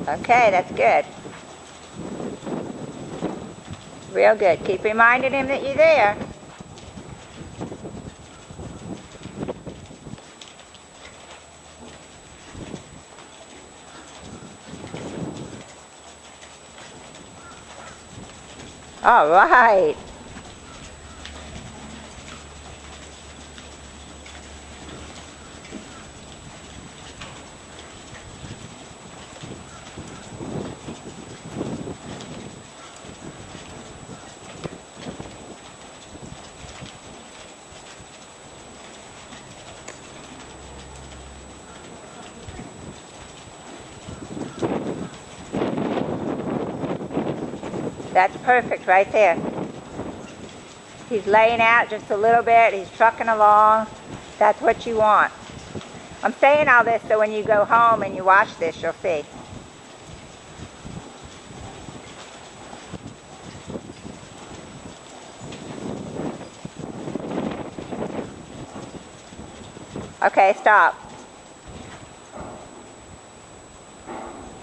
Okay, that's good. Real good. Keep reminding him that you're there. All right. That's perfect right there. He's laying out just a little bit. He's trucking along. That's what you want. I'm saying all this so when you go home and you watch this, you'll see. Okay, stop.